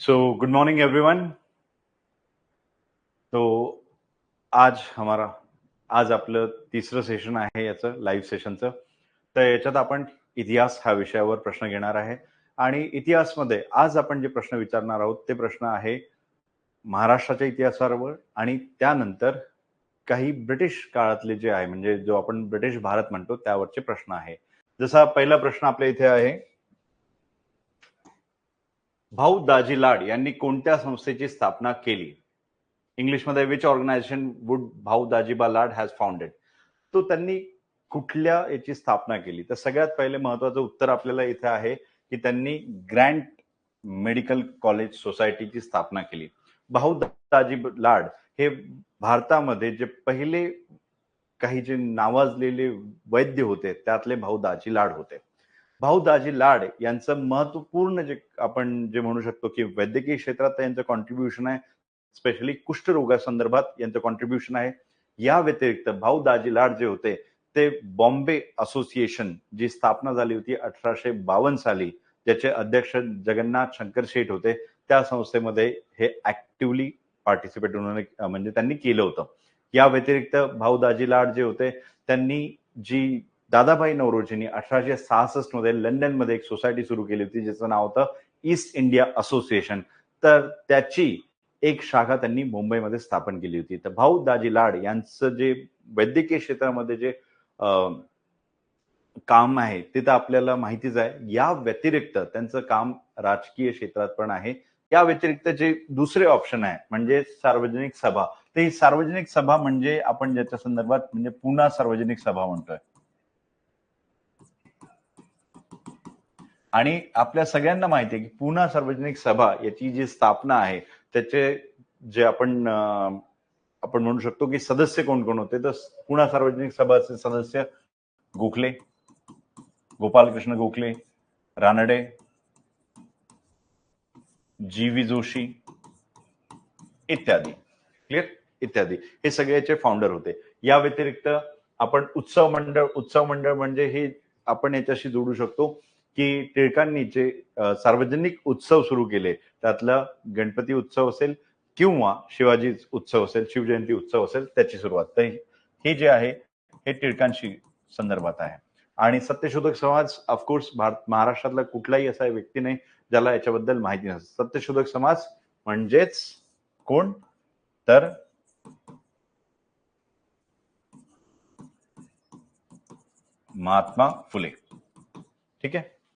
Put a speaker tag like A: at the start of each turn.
A: So good morning everyone. तो आज आपलं तिसरं सेशन आहे याचं लाईव्ह सेशनचं. तर याच्यात आपण इतिहास हा विषयावर प्रश्न घेणार आहे आणि इतिहासमध्ये आज आपण जे प्रश्न विचारणार आहोत ते प्रश्न आहे महाराष्ट्राच्या इतिहासावर आणि त्यानंतर काही ब्रिटिश काळातले जे आहे म्हणजे जो आपण ब्रिटिश भारत म्हणतो त्यावरचे प्रश्न आहे. जसा पहिला प्रश्न आपल्या इथे आहे, भाऊ दाजी लाड यांनी कोणत्या संस्थेची स्थापना केली? इंग्लिशमध्ये विच ऑर्गनायझेशन वुड भाऊ दाजीबा लाड हॅज फाउंडेड. तो त्यांनी कुठल्या याची स्थापना केली? तर सगळ्यात पहिले महत्वाचं उत्तर आपल्याला इथे आहे की त्यांनी ग्रँट मेडिकल कॉलेज सोसायटीची स्थापना केली. भाऊ दाजी लाड हे भारतामध्ये जे पहिले काही जे नावाजलेले वैद्य होते त्यातले भाऊ दाजी लाड होते. भाऊ दाजी लाड यांचं महत्वपूर्ण जे आपण जे म्हणू शकतो की वैद्यकीय क्षेत्रात यांचं कॉन्ट्रीब्युशन आहे, स्पेशली कुष्ठरोगासंदर्भात यांचं कॉन्ट्रीब्युशन आहे. या व्यतिरिक्त भाऊ दाजी लाड जे होते ते बॉम्बे असोसिएशन जी स्थापना झाली होती 1852 साली, ज्याचे अध्यक्ष जगन्नाथ शंकर शेठ होते, त्या संस्थेमध्ये हे ऍक्टिव्हली पार्टिसिपेट म्हणजे त्यांनी केलं होतं. या व्यतिरिक्त भाऊ दाजी लाड जे होते त्यांनी जी दादाभाई नौरोजींनी 1866 मध्ये लंडनमध्ये एक सोसायटी सुरू केली होती ज्याचं नाव होतं ईस्ट इंडिया असोसिएशन. तर त्याची एक शाखा त्यांनी मुंबईमध्ये स्थापन केली होती. तर भाऊ दाजी लाड यांचं जे वैद्यकीय क्षेत्रामध्ये जे काम आहे ते तर आपल्याला माहितीच आहे. या व्यतिरिक्त त्यांचं काम राजकीय क्षेत्रात पण आहे. या व्यतिरिक्त जे दुसरे ऑप्शन आहे म्हणजे सार्वजनिक सभा. तर ही सार्वजनिक सभा म्हणजे आपण ज्याच्या संदर्भात म्हणजे पुणा सार्वजनिक सभा म्हणतोय. आणि आपल्या सगळ्यांना माहिती आहे की पुणा सार्वजनिक सभा याची जी स्थापना आहे त्याचे जे आपण म्हणू शकतो की सदस्य कोण कोण होते. तर पुणा सार्वजनिक सभाचे सदस्य गोखले, गोपालकृष्ण गोखले, रानडे, जी व्ही जोशी इत्यादी. क्लिअर? इत्यादी हे सगळ्याचे फाउंडर होते. या व्यतिरिक्त आपण उत्सव मंडळ म्हणजे हे आपण याच्याशी जोडू शकतो की टिळकांनी जे सार्वजनिक उत्सव सुरू केले त्यातला गणपती उत्सव असेल किंवा शिवाजी उत्सव असेल, शिवजयंती उत्सव असेल त्याची सुरुवात. तर हे जे आहे हे टिळकांशी संदर्भात आहे. आणि सत्यशोधक समाज ऑफकोर्स महाराष्ट्रातला कुठलाही असा व्यक्ती नाही ज्याला याच्याबद्दल माहिती नसते. सत्यशोधक समाज म्हणजेच कोण? तर महात्मा फुले. ठीक आहे.